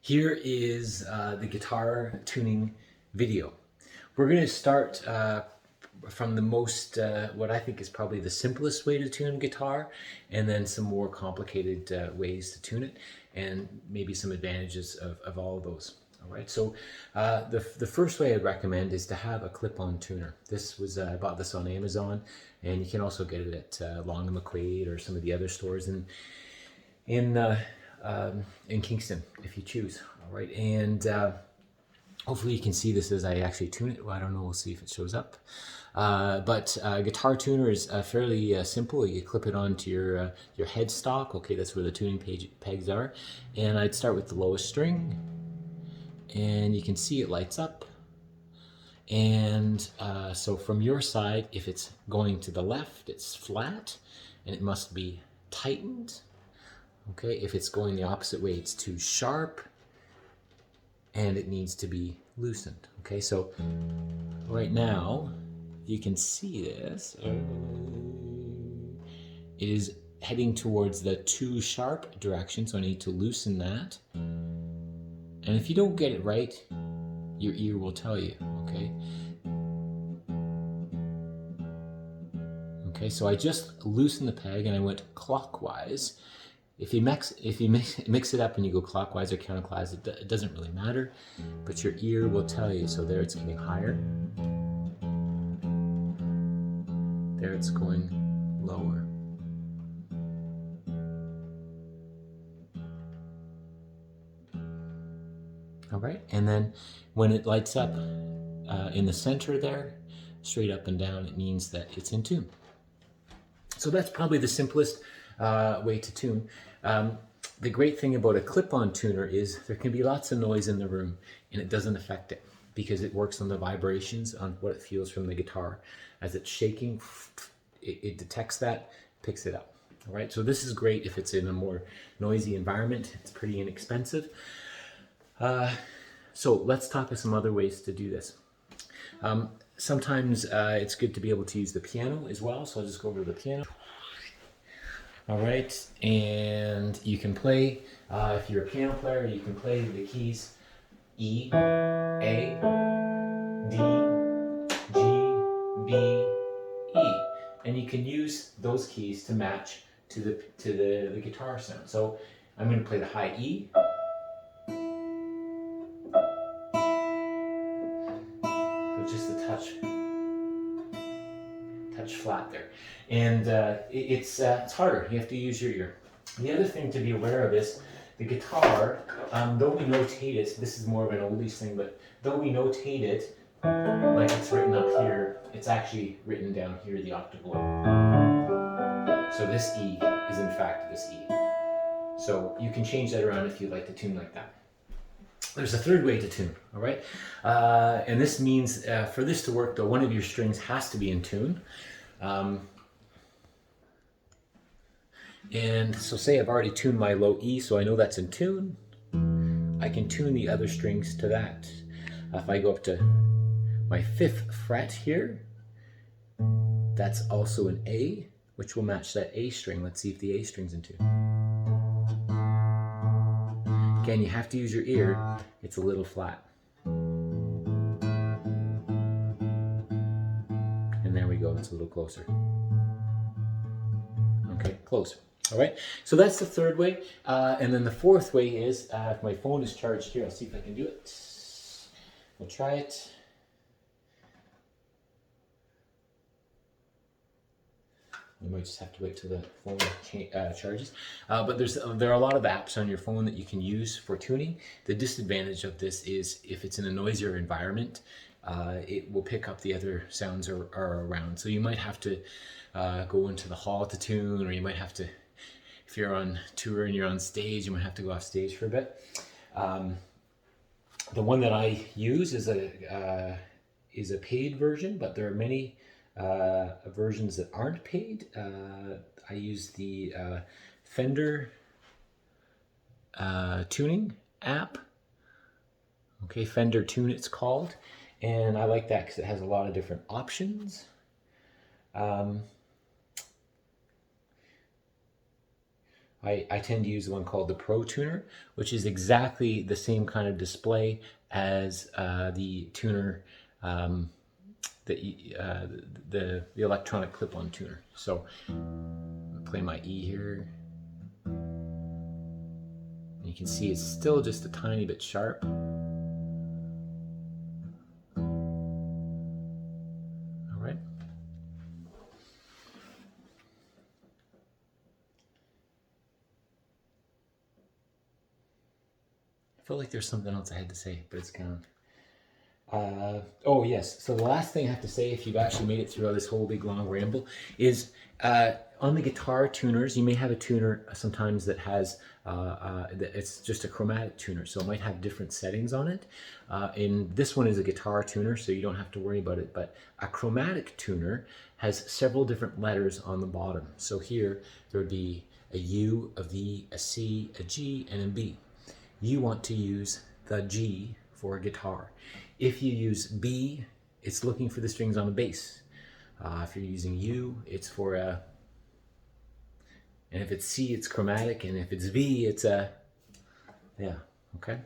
Here is the guitar tuning video. We're going to start from the most, what I think is probably the simplest way to tune guitar, and then some more complicated ways to tune it, and maybe some advantages of all of those. All right, so the first way I'd recommend is to have a clip-on tuner. This was, I bought this on Amazon, and you can also get it at Long and McQuaid or some of the other stores in Kingston if you choose. All right, and hopefully you can see this as I actually tune it. Well, I don't know, we'll see if it shows up. But guitar tuner is fairly simple. You clip it onto your headstock. Okay, that's where the tuning pegs are. And I'd start with the lowest string, and you can see it lights up. And so from your side, if it's going to the left, it's flat, and it must be tightened. Okay, if it's going the opposite way, it's too sharp, and it needs to be loosened. Okay, so right now, you can see this. It is heading towards the too sharp direction, so I need to loosen that. And if you don't get it right, your ear will tell you, okay? Okay, so I just loosened the peg and I went clockwise. If you mix it up and you go clockwise or counterclockwise, it doesn't really matter, but your ear will tell you. So there it's getting higher. There it's going lower. All right, and then when it lights up in the center there, straight up and down, it means that it's in tune. So that's probably the simplest way to tune. The great thing about a clip-on tuner is there can be lots of noise in the room and it doesn't affect it because it works on the vibrations, on what it feels from the guitar. As it's shaking, it detects that, picks it up. All right, so this is great if it's in a more noisy environment. It's pretty inexpensive. So let's talk about some other ways to do this. Sometimes it's good to be able to use the piano as well. So I'll just go over to the piano. All right, and you can play, if you're a piano player, you can play the keys E, A, D, G, B, E. And you can use those keys to match to the guitar sound. So I'm going to play the high E. So just a touch flat there, and it's harder. You have to use your ear. The other thing to be aware of is the guitar. Though we notate it, this is more of an oldies thing, but though we notate it like it's written up here, it's actually written down here, the octave below. So this E is in fact this E. So you can change that around if you'd like to tune like that. There's a third way to tune, all right? And this means for this to work, though, one of your strings has to be in tune. And so say I've already tuned my low E, so I know that's in tune. I can tune the other strings to that. If I go up to my 5th fret here, that's also an A, which will match that A string. Let's see if the A string's in tune. Again, you have to use your ear. It's a little flat. And there we go, it's a little closer. Okay, close. All right, so that's the third way. And then the fourth way is, if my phone is charged here, I'll see if I can do it. We'll try it. You might just have to wait till the phone charges. But there are a lot of apps on your phone that you can use for tuning. The disadvantage of this is if it's in a noisier environment, it will pick up the other sounds are around. So you might have to go into the hall to tune, or you might have to, if you're on tour and you're on stage, you might have to go off stage for a bit. The one that I use is a paid version, but there are many versions that aren't paid. I use the Fender tuning app. Okay, Fender Tune it's called, and I like that because it has a lot of different options. I tend to use the one called the Pro Tuner, which is exactly the same kind of display as the tuner, um, the electronic clip-on tuner. So play my E here. You can see it's still just a tiny bit sharp. All right. I feel like there's something else I had to say, but it's gone. Oh yes, so the last thing I have to say, if you've actually made it through this whole big long ramble, is on the guitar tuners, you may have a tuner sometimes that has, it's just a chromatic tuner, so it might have different settings on it. And this one is a guitar tuner, so you don't have to worry about it, but a chromatic tuner has several different letters on the bottom. So here, there would be a U, a V, a C, a G, and a B. You want to use the G for a guitar. If you use B, it's looking for the strings on the bass. If you're using U, it's for a, and if it's C, it's chromatic, and if it's V, it's a, yeah, okay?